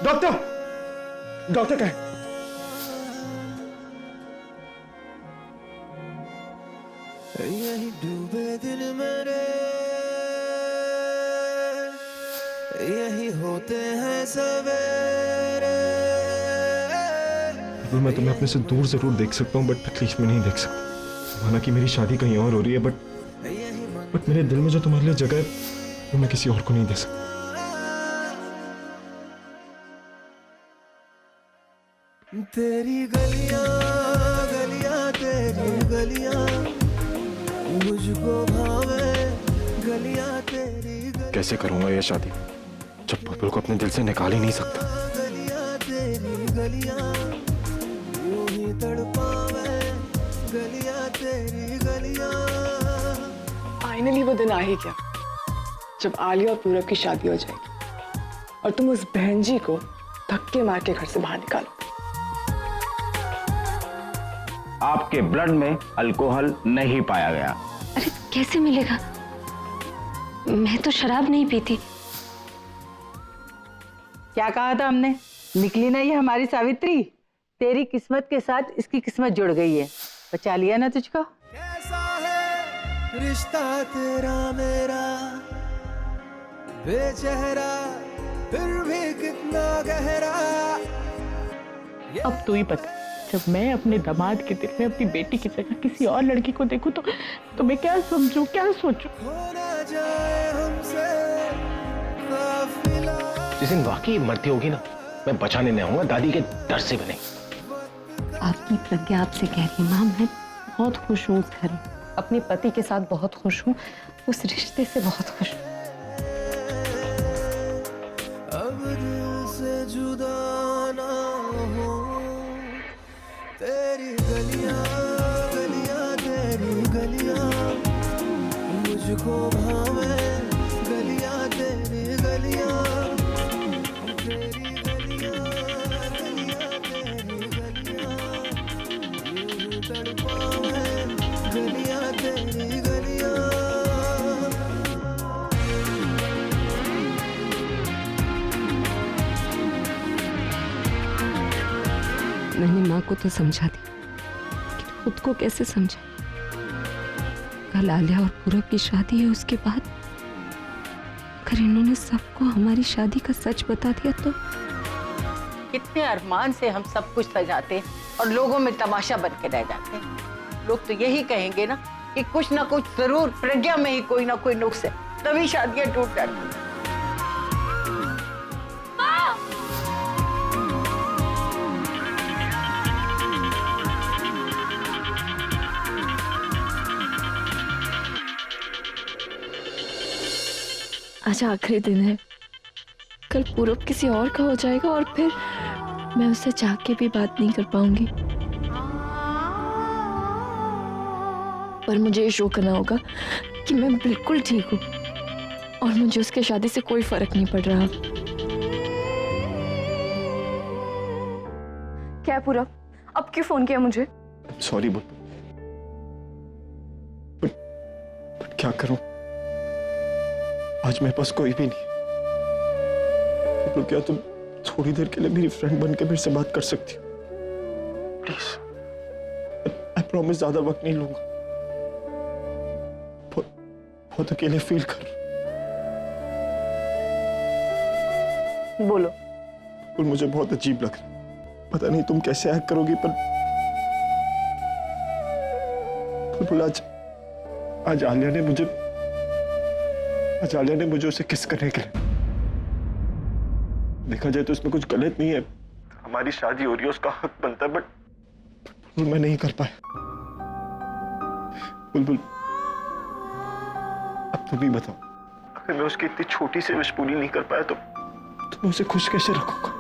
Doctor, doctor क्या है? यही डूबे दिल मेरे, यही होते हैं सवेरे। मैं तुम्हें अपने से दूर जरूर देख सकता हूँ, बट तकलीफ में नहीं देख सकता। माना कि मेरी शादी कहीं और हो रही है, बट मेरे दिल में जो तुम्हारे लिए जगह है वो मैं किसी और को नहीं दे सकता। तेरी गलियां गलियां तेरी गलियां मुझको भावे, गलियां तेरी गलियां। कैसे करूंगा ये शादी जब बुलबुल को अपने दिल से निकाल ही नहीं सकता? गलियां तेरी गलियां यूं ही तड़पावे, गलियां तेरी गलियां। फाइनली वो दिन आ ही गया जब आलिया और पूरब की शादी हो जाएगी और तुम उस बहन जी को धक्के मार के घर से बाहर निकालो। आपके ब्लड में अल्कोहल नहीं पाया गया। अरे कैसे मिलेगा? मैं तो शराब नहीं पीती। क्या कहा था हमने? निकली ना ये हमारी सावित्री। तेरी किस्मत के साथ इसकी किस्मत जुड़ गई है। बचा लिया ना तुझको। कैसा है रिश्ता तेरा मेरा, बेचेहरा फिर भी कितना गहरा। अब तू ही बता, जब मैं अपने दामाद के दिल में अपनी बेटी की जगह किसी और लड़की को देखूं तो मैं क्या समझूं, क्या सोचूं? खोना जाए हमसे काफिला। जिस दिन वाकई मरती होगी ना, मैं बचाने नहीं आऊंगा, दादी के डर से बने। आपकी प्रज्ञा आपसे कह रही है मां, मैं बहुत खुश हूँ उस घर में, अपने पति के साथ बहुत खुश हूँ, उस रिश्ते से बहुत खुश हूँ। अब दिल से जुदा ना हो, तेरी गलियां गलियां तेरी गलियां मुझको भावे, गलियां तेरी गलियां, तेरी गलियां गलियां तेरी गलियां यूं तड़पावे, गलियां तेरी गलियां। मैंने माँ को तो समझा दी, लेकिन खुद को कैसे समझा? कल आलिया और पूरब की शादी है, उसके बाद अगर इन्होंने सबको हमारी शादी का सच बता दिया तो? कितने अरमान से हम सब कुछ सजाते हैं और लोगों में तमाशा बन के रह जाते हैं। लोग तो यही कहेंगे ना कि कुछ ना कुछ जरूर प्रज्ञा में ही कोई ना कोई नुक्स है, तभी शादियां टूट जाती हैं। आज आखिरी दिन है, कल पूरब किसी और का हो जाएगा और फिर मैं उससे चाह के भी बात नहीं कर पाऊंगी। पर मुझे ये शो करना होगा कि मैं बिल्कुल ठीक हूँ और मुझे उसके शादी से कोई फर्क नहीं पड़ रहा। क्या है पूरब, अब क्यों फोन किया मुझे? सॉरी बुलबुल, बट क्या करूं, आज मेरे पास कोई भी नहीं। तो क्या तुम थोड़ी देर के लिए मेरी फ्रेंड बन के मेरे से बात कर सकती हो प्लीज? आई प्रॉमिस ज्यादा वक्त नहीं लूंगा। बहुत अकेले फील कर। बोलो। और मुझे बहुत अजीब लग रहा है, पता नहीं तुम कैसे एक्ट करोगी, पर बुलबुल आज आलिया ने मुझे उसे किस करने के लिए, देखा जाए तो इसमें कुछ गलत नहीं है, हमारी शादी हो रही है, उसका हक बनता है, बट मैं नहीं कर पाया। बुलबुल अब तुम ही बताओ, अगर मैं उसकी इतनी छोटी सी विश पूरी नहीं कर पाया तो मैं उसे खुश कैसे रखूंगा?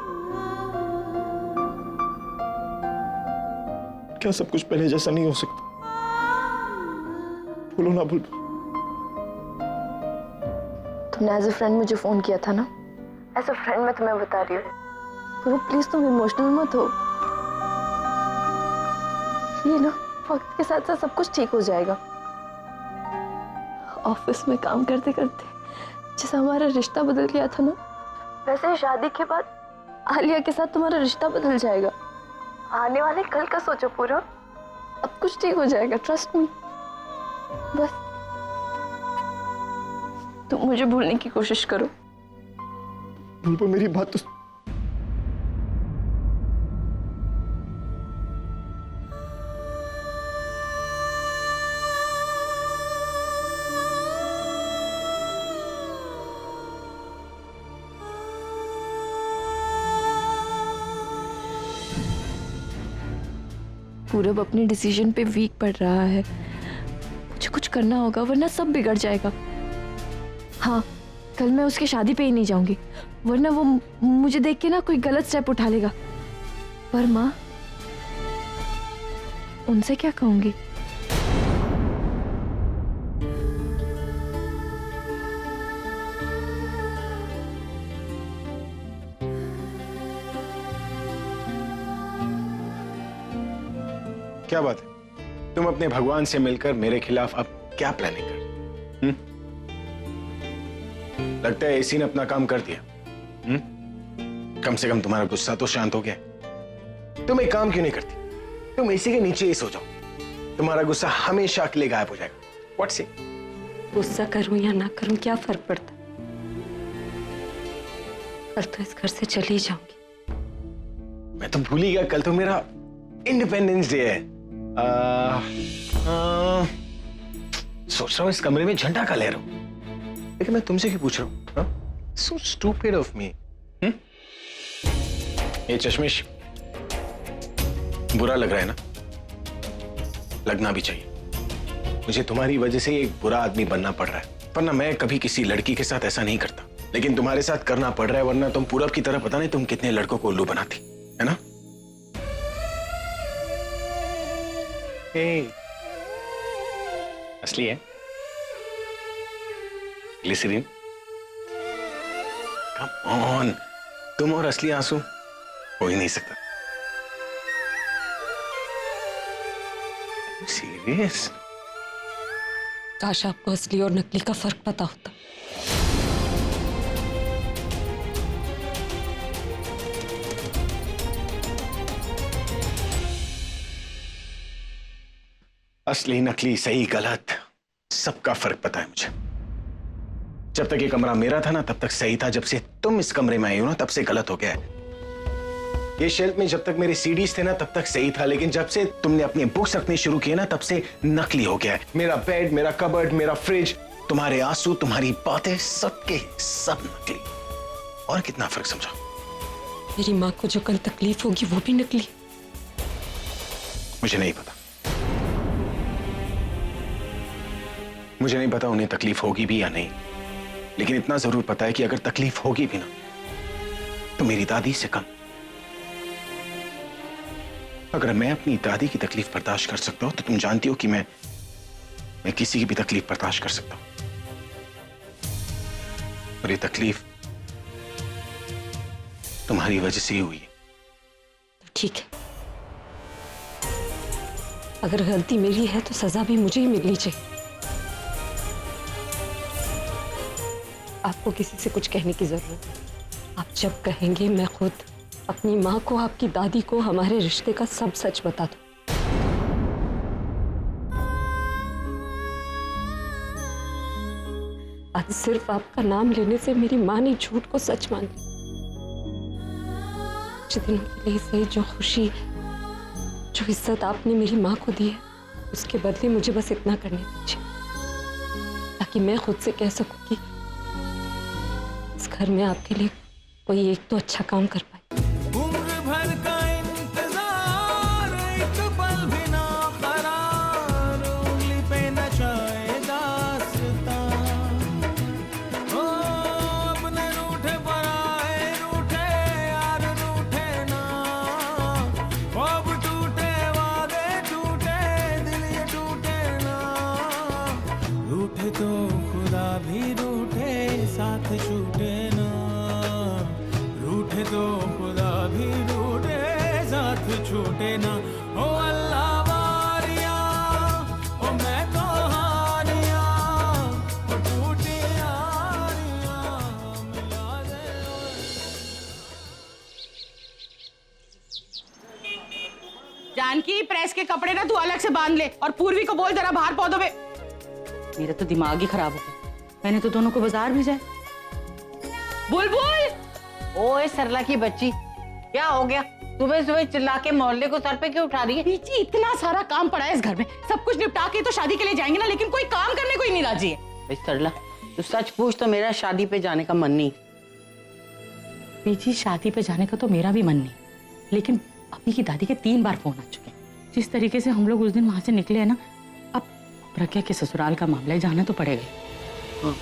क्या सब कुछ पहले जैसा नहीं हो सकता? बोलो ना बुलबुल। तुमने एज ए फ्रेंड मुझे फोन किया था ना, एज ए फ्रेंड मैं तुम्हें बता रही हूँ, तो प्लीज तुम इमोशनल मत हो। ये ना वक्त के साथ साथ सब कुछ ठीक हो जाएगा। ऑफिस में काम करते करते जैसा हमारा रिश्ता बदल गया था ना, वैसे शादी के बाद आलिया के साथ तुम्हारा रिश्ता बदल जाएगा। आने वाले कल का सोचो पूरा, अब कुछ ठीक हो जाएगा, ट्रस्ट मी। बस तुम मुझे भूलने की कोशिश करो। बुलबुल मेरी बात तो पूरब अपने डिसीजन पे वीक पड़ रहा है। मुझे कुछ करना होगा वरना सब बिगड़ जाएगा। हाँ, कल मैं उसकी शादी पे ही नहीं जाऊंगी, वरना वो मुझे देख के ना कोई गलत स्टेप उठा लेगा। पर माँ, उनसे क्या कहूंगी? क्या बात है, तुम अपने भगवान से मिलकर मेरे खिलाफ अब क्या प्लानिंग कर? लगता है एसी ने अपना काम कर दिया। कम से कम तुम्हारा गुस्सा तो शांत हो गया। तुम एक काम क्यों नहीं करती? तुम एसी के नीचे ही सो जाओ, तुम्हारा गुस्सा हमेशा के लिए गायब हो जाएगा। What's it? गुस्सा करूं या ना करूं क्या फर्क पड़ता? कल तो इस घर से चली जाऊंगी। मैं तो भूल ही गया, कल तो मेरा इंडिपेंडेंस डे है। सोच रहा हूँ इस कमरे में झंडा का ले रहा हूं, लेकिन मैं तुमसे क्यों पूछ रहा हूँ? So stupid of me. ये चश्मिश बुरा लग रहा है ना? लगना भी चाहिए। मुझे तुम्हारी वजह से एक बुरा आदमी बनना पड़ रहा है, वरना मैं कभी किसी लड़की के साथ ऐसा नहीं करता, लेकिन तुम्हारे साथ करना पड़ रहा है, वरना तुम पूरब की तरह पता नहीं तुम कितने लड़कों को उल्लू बनाती, है ना? असली है ग्लिसरीन। कम ऑन, तुम और असली आंसू हो ही नहीं सकता। सीरियस? काश आपको असली और नकली का फर्क पता होता। असली नकली सही गलत सबका फर्क पता है मुझे। जब तक ये कमरा मेरा था ना तब तक सही था, जब से तुम इस कमरे में आई हो ना तब से गलत हो गया है। ये शेल्फ में जब तक मेरे सीडीज थे ना तब तक सही था, लेकिन जब से तुमने अपनी बुक्स रखनी शुरू की ना तब से नकली हो गया है। मेरा बेड, मेरा कबर्ड, मेरा फ्रिज, तुम्हारे आंसू, तुम्हारी बातें, सबके सब नकली। और कितना फर्क समझा? मेरी माँ को जो कल तकलीफ होगी वो भी नकली। मुझे नहीं पता, मुझे नहीं पता उन्हें तकलीफ होगी भी या नहीं, लेकिन इतना जरूर पता है कि अगर तकलीफ होगी भी ना तो मेरी दादी से कम। अगर मैं अपनी दादी की तकलीफ बर्दाश्त कर सकता हूं तो तुम जानती हो कि मैं किसी की भी तकलीफ बर्दाश्त कर सकता हूं। और ये तकलीफ तुम्हारी वजह से ही हुई है। ठीक है, अगर गलती मेरी है तो सजा भी मुझे ही मिलनी चाहिए। आपको किसी से कुछ कहने की जरूरत नहीं। आप जब कहेंगे मैं खुद अपनी माँ को, आपकी दादी को हमारे रिश्ते का सब सच बता दूं। आज सिर्फ आपका नाम लेने से मेरी माँ ने झूठ को सच मान लिया। कुछ दिनों के लिए सही, जो खुशी, जो इज्जत आपने मेरी माँ को दी है, उसके बदले मुझे बस इतना करने दीजिए ताकि मैं खुद से कह सकूं कि इस घर में आपके लिए कोई एक तो अच्छा काम कर पाए। उम्र भर का इंतजार, एक पल भी ना करार, उंगली पे नचाए दास्तां। ओ अपने रूठे पराए रूठे, यार रूठे ना, ख्वाब टूटे, वादे टूटे, दिल ये टूटे ना। रूठे तो खुदा भी रूठे, साथ छूटे ना। रूठे तो खुदा भी रूठे, साथ छूटे ना। ओ अल्लाह वारिया, ओ मैं तो हारिया, ओ टूटी यारियां मिला दे। के कपड़े ना तू अलग से बांध ले और पूर्वी को बोल जरा बाहर पौधों में। मेरा तो दिमाग ही खराब हो गया, मैंने तो दोनों को बाजार भेजा है। बुलबुल, ओए सरला की बच्ची, क्या हो गया? सुबह सुबह चिल्ला के मोहल्ले को सर पे क्यों उठा रही है? बीजी इतना सारा काम पड़ा है इस घर में, सब कुछ निपटा के तो शादी के लिए जाएंगे ना, लेकिन कोई काम करने को ही नहीं राजी है। भाई सरला, तू सच पूछ तो मेरा शादी पे जाने का मन नहीं। बीजी शादी पे जाने का तो मेरा भी मन नहीं, लेकिन अभी की दादी के 3 बार फोन आ चुके हैं। जिस तरीके से हम लोग उस दिन वहां से निकले हैं ना, अब प्रज्ञा के ससुराल का मामला है, जाना तो पड़ेगा। हाँ।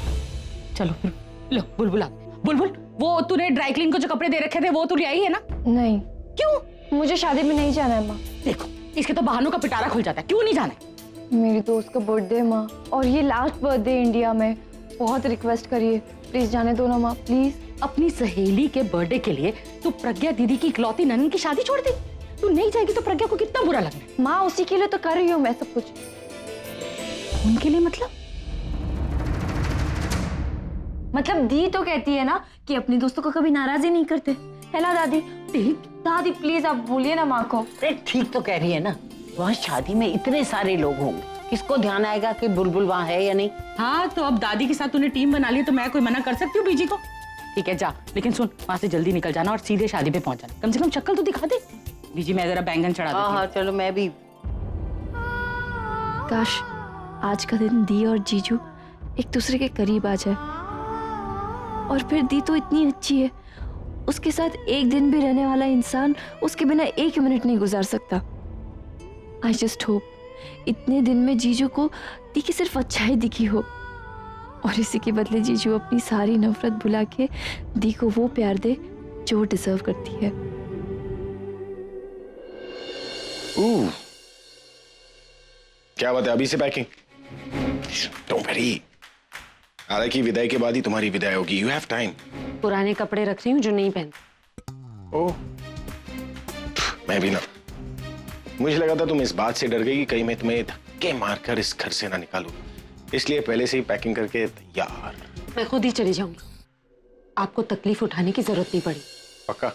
चलो फिर लो बुलबुल आ गई। बुलबुल, वो तूने ड्राई क्लीन को जो कपड़े दे रखे थे वो तू ले आई है ना? नहीं। क्यों? मुझे शादी में नहीं जाना है माँ। देखो इसके तो बहानों का पिटारा खुल जाता है, क्यों नहीं जाना है? मेरी दोस्त का बर्थडे है माँ, और ये लास्ट बर्थडे इंडिया में। बहुत रिक्वेस्ट करिए, प्लीज जाने दो ना माँ, प्लीज। अपनी सहेली के बर्थडे के लिए तू प्रज्ञा दीदी की इकलौती ननन की शादी छोड़ दी? तू नहीं जाएगी तो प्रज्ञा को कितना बुरा लगना है। माँ उसी के लिए तो कर रही हूँ मैं सब कुछ। उनके लिए मतलब दी तो कहती है ना कि अपनी दोस्तों को कभी नाराज ही नहीं करते, है ना दादी? दादी प्लीज आप बोलिए ना माँ को। अरे ठीक तो कह रही है ना, वहाँ शादी में इतने सारे लोग होंगे, किसको ध्यान आएगा कि बुलबुल वहाँ है या नहीं? हाँ, तो अब दादी के साथ तूने टीम बना ली तो मैं कोई मना कर सकती हूँ बीजी को? ठीक है जा, लेकिन सुन वहाँ से जल्दी निकल जाना और सीधे शादी पे पहुंच जाना। कम से कम शक्ल तो दिखा दे। बीजी मैं जरा बैंगन चढ़ा देती हूँ। हाँ चलो, मैं भी। काश आज का दिन दी और जीजू एक दूसरे के करीब आ जाए। और फिर दी तो इतनी अच्छी है, उसके साथ एक दिन भी रहने वाला इंसान उसके बिना 1 मिनट नहीं गुजार सकता। आई जस्ट होप इतने दिन में जीजू को दी की सिर्फ अच्छाई दिखी हो, और इसी के बदले जीजू अपनी सारी नफरत भुला के दी को वो प्यार दे जो वो डिजर्व करती है। क्या बात है, अभी से पैकिंग? डोंट वरी, हालांकि विदाई के बाद ही तुम्हारी विदाई होगी। You have time. पुराने कपड़े रख रही हूँ जो नहीं पहनती। ओह, मैं भी ना। मुझे लगा था तुम इस बात से डर गई कि कहीं मैं तुम्हें धक्के मारकर इस घर से ना निकालूं, इसलिए पहले से ही पैकिंग करके तैयार। मैं खुद ही चली जाऊंगी, आपको तकलीफ उठाने की जरूरत नहीं पड़ी। पक्का?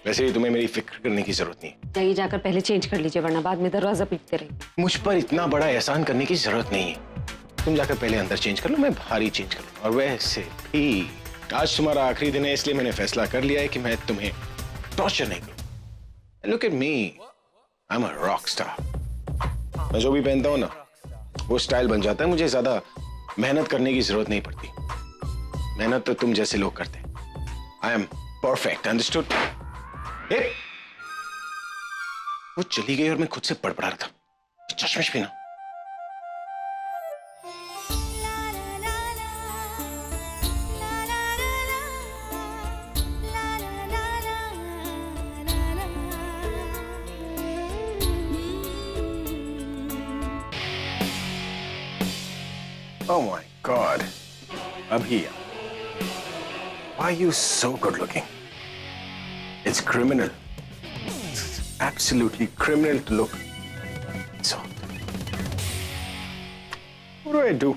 वैसे ही तुम्हें मेरी फिक्र करने की जरूरत नहीं। जाइए, जाकर पहले चेंज कर लीजिए, वरना बाद में दरवाजा पीटते रहेंगे। मुझ पर इतना बड़ा एहसान करने की जरूरत नहीं है। तुम जाकर पहले अंदर चेंज कर लो, मैं बाहर ही चेंज कर लूं। और वैसे भी आज तुम्हारा आखिरी दिन है, इसलिए मैंने फैसला कर लिया है कि मैं तुम्हें टॉर्चर नहीं करूं। Look at me, I am a rock star. मैं जो भी पहनता हूं ना, वो स्टाइल बन जाता है। मुझे ज्यादा मेहनत करने की जरूरत नहीं पड़ती। मेहनत तो तुम जैसे लोग करते हैं। I am perfect, understood? वो चली गई और मैं खुद से बड़बड़ा रहा था। चश्मिश भी ना। Oh my God, Abhi, why are you so good looking? It's criminal. It's absolutely criminal to look so. What do I do?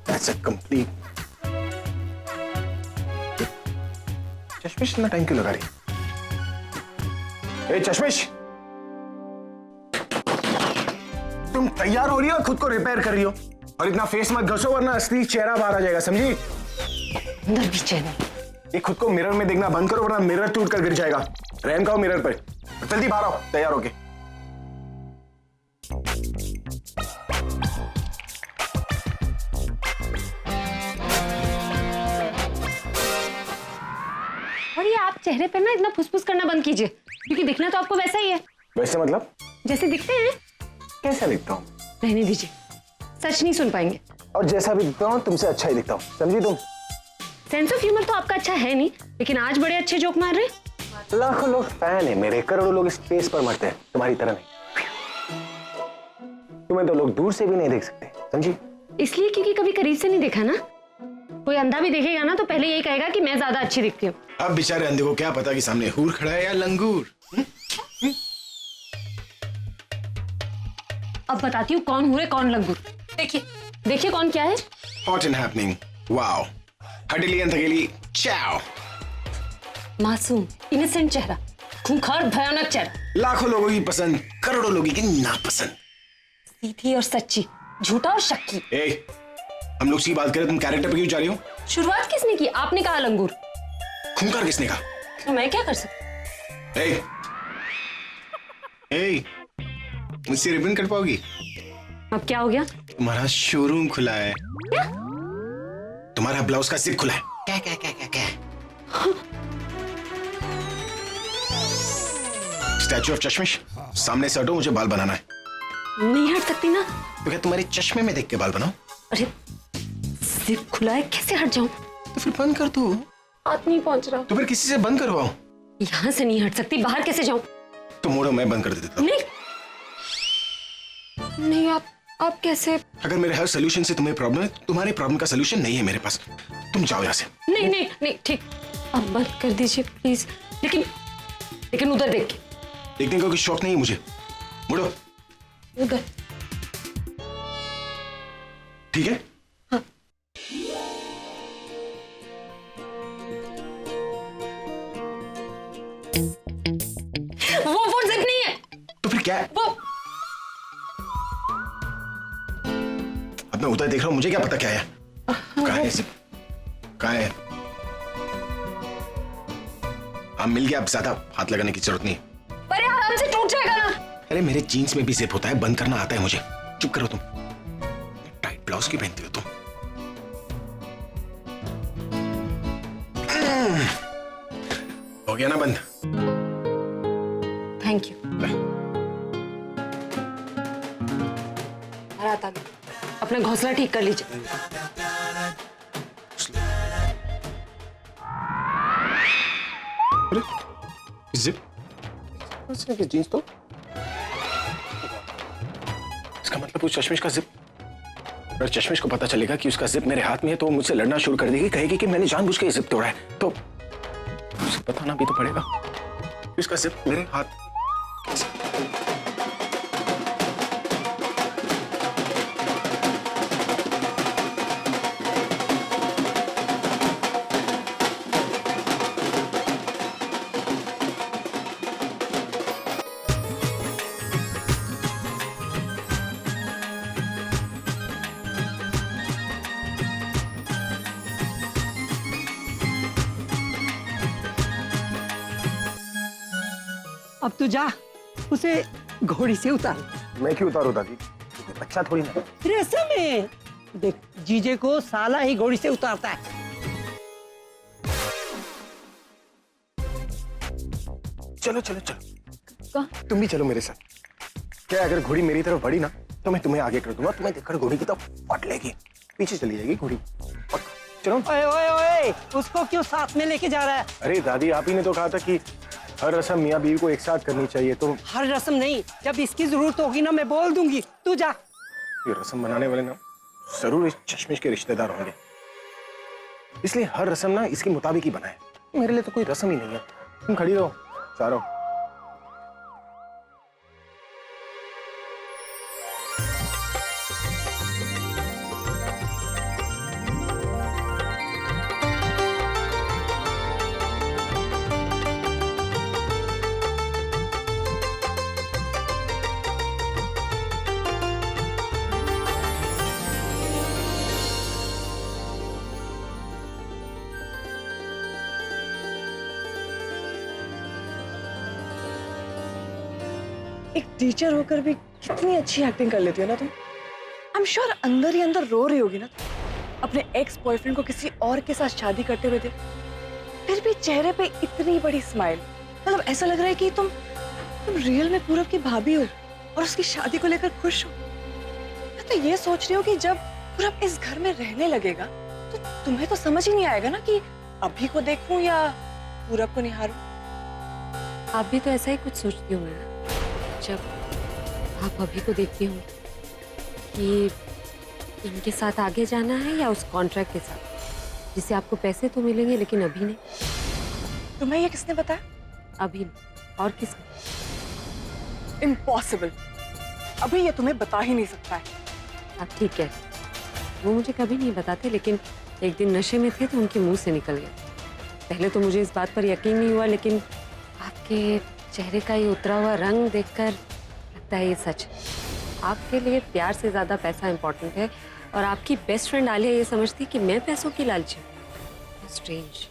That's a complete. चश्मिश इतना टाइम क्यों लगा रही? ए चश्मिश, तुम तैयार हो रही हो, खुद को रिपेयर कर रही हो, और इतना फेस मत घसो वरना असली चेहरा बाहर आ जाएगा, समझी? अंदर भी चैनल। ये खुद को मिरर में देखना बंद करो वरना मिरर टूट कर गिर जाएगा। रहम खाओ मिरर पर। जल्दी बाहर आओ, तैयार होके। और ये आप चेहरे पे ना इतना फुसफुस करना बंद कीजिए, क्योंकि दिखना तो आपको वैसा ही है। वैसे मतलब? जैसे दिखते हैं। कैसा दिखता हूँ? रहने दीजिए, सच नहीं सुन पाएंगे। और जैसा भी दिखता हूँ तुमसे अच्छा ही दिखता हूँ, समझी तुम? सेंस ऑफ ह्यूमर तो आपका अच्छा है नहीं, लेकिन आज बड़े अच्छे जोक मार रहे हैं। लाखों लोग फैन है मेरे, करोड़ों लोग इस स्पेस पर मरते हैं, तुम्हारी तरह नहीं। तुम्हें तो लोग दूर से भी नहीं देख सकते, समझी? इसलिए क्योंकि कभी करीब से नहीं देखा ना। कोई अंधा भी देखेगा ना तो पहले यही कहेगा कि मैं ज्यादा अच्छी दिखती हूँ। अब बेचारे अंधे को क्या पता कि सामने हूर खड़ा है या लंगूर। अब बताती हूँ कौन हूरे कौन लंगूर। देखिए देखिए कौन क्या है। हॉट एंड हैपनिंग, वाओ, हटेली एंड थकेली, चाओ। मासूम इनोसेंट चेहरा, खूंखार भयानक चेहरा, लाखों लोगों की पसंद, करोड़ों लोगों की नापसंद, सीधी और सच्ची, झूठा और शक्की। ए, हम लोग की बात करें, तुम कैरेक्टर पे क्यों जा रही हो? शुरुआत किसने की? आपने कहा लंगूर। खूंखार किसने कहा? तो मैं क्या कर सकती? ए, ए, मुझसे रिबन कट पाओगी? अब क्या हो गया? तुम्हारा शोरूम खुला है। क्या? तुम्हारा ब्लाउज का जिप खुला है। क्या क्या क्या क्या क्या? स्टैचू ऑफ चश्मिश, सामने से हटो, मुझे बाल बनाना है। नहीं हट सकती ना। तो क्या तुम्हारे चश्मे में देख के बाल बनाओ? अरे जिप खुला है, कैसे हट जाऊं? तो फिर बंद कर दो। हाथ नहीं पहुंच रहा। तो फिर किसी से बंद करवाओ। यहाँ से नहीं हट सकती, बाहर कैसे जाऊं? तो मोड़ो, मैं बंद कर देता हूँ। नहीं नहीं, आप कैसे? अगर मेरे हर सोल्यूशन से तुम्हें प्रॉब्लम है, तुम्हारी प्रॉब्लम का सोल्यूशन नहीं है मेरे पास। तुम जाओ यहाँ से। नहीं नहीं नहीं, ठीक, आप बंद कर दीजिए प्लीज। लेकिन उधर देख के। देखने का कोई शौक नहीं है मुझे। मुड़ो। उधर। ठीक है? हाँ। वो जिप नहीं है। तो फिर क्या है? वो अब मैं उधर देख रहा हूँ, मुझे क्या पता क्या है? कहाँ है जिप? कहाँ है? हाँ, मिल गया। अब ज्यादा हाथ लगाने की जरूरत नहीं। अरे आराम से टूट जाएगा ना। अरे मेरे जीन्स में भी जिप होता है, बंद करना आता है मुझे। चुप करो तुम। टाइट ब्लाउज क्यों पहनती हो तुम? हो गया ना बंद? Thank you. अपना घोंसला ठीक कर लीजिए। अरे जिप उसने की जीन्स तो, इसका मतलब उस चश्मिश का जिप। अगर चश्मिश को पता चलेगा कि उसका जिप मेरे हाथ में है तो वो मुझसे लड़ना शुरू कर देगी, कहेगी कि मैंने जानबूझ के जिप तोड़ा है। तो उसे बताना भी तो पड़ेगा कि उसका जिप मेरे हाथ। अब तू जा, उसे घोड़ी से उतार। मैं क्यों उतारू दादी? बच्चा थोड़ी ना। रेशम में देख, जीजे को साला ही घोड़ी से उतारता है। चलो चलो चलो, तुम भी चलो मेरे साथ। क्या अगर घोड़ी मेरी तरफ बढ़ी ना तो मैं तुम्हें आगे कर दूंगा, तुम्हें देखकर घोड़ी की तरफ फट लेगी, पीछे चली जाएगी घोड़ी। चलो। ओए ओए ओए, उसको क्यों साथ में लेके जा रहा है? अरे दादी, आप ही ने तो कहा था कि हर रस्म मियाँ बीवी को एक साथ करनी चाहिए। तो हर रस्म नहीं, जब इसकी जरूरत होगी ना मैं बोल दूंगी। तू जा। ये रस्म बनाने वाले ना जरूर इस चश्मिश के रिश्तेदार होंगे, इसलिए हर रस्म ना इसके मुताबिक ही बनाए। मेरे लिए तो कोई रस्म ही नहीं है। तुम खड़ी रहो, जा रहा हूं। एक टीचर होकर भी कितनी अच्छी एक्टिंग कर लेती हो ना तुम। आई एम श्योर अंदर ही अंदर रो रही होगी ना अपने एक्स बॉयफ्रेंड को किसी और के साथ शादी करते हुए देख, फिर भी चेहरे पे इतनी बड़ी स्माइल। मतलब ऐसा लग रहा है कि तुम रियल में पूरब की भाभी हो और उसकी शादी को लेकर खुश हो। मैं तो ये सोच रही हूँ कि जब पूरब इस घर में रहने लगेगा तो तुम्हें तो समझ ही नहीं आएगा ना कि अभी को देखूं या पूरब को निहारूं। आप भी तो ऐसा ही कुछ सोचती होंगे ना जब आप अभी को देखती हो कि इनके साथ आगे जाना है या उस कॉन्ट्रैक्ट के साथ। जिससे आपको पैसे तो मिलेंगे लेकिन अभी नहीं। तुम्हें ये किसने बताया? अभी नहीं, और किसने? इम्पॉसिबल। अभी ये तुम्हें बता ही नहीं सकता है। आप ठीक है, वो मुझे कभी नहीं बताते, लेकिन एक दिन नशे में थे तो उनके मुंह से निकल गया। पहले तो मुझे इस बात पर यकीन नहीं हुआ, लेकिन आपके चेहरे का ये उतरा हुआ रंग देखकर लगता है ये सच है। आपके लिए प्यार से ज्यादा पैसा इंपॉर्टेंट है, और आपकी बेस्ट फ्रेंड आलिया ये समझती कि मैं पैसों की लालची हूँ। स्ट्रेंज।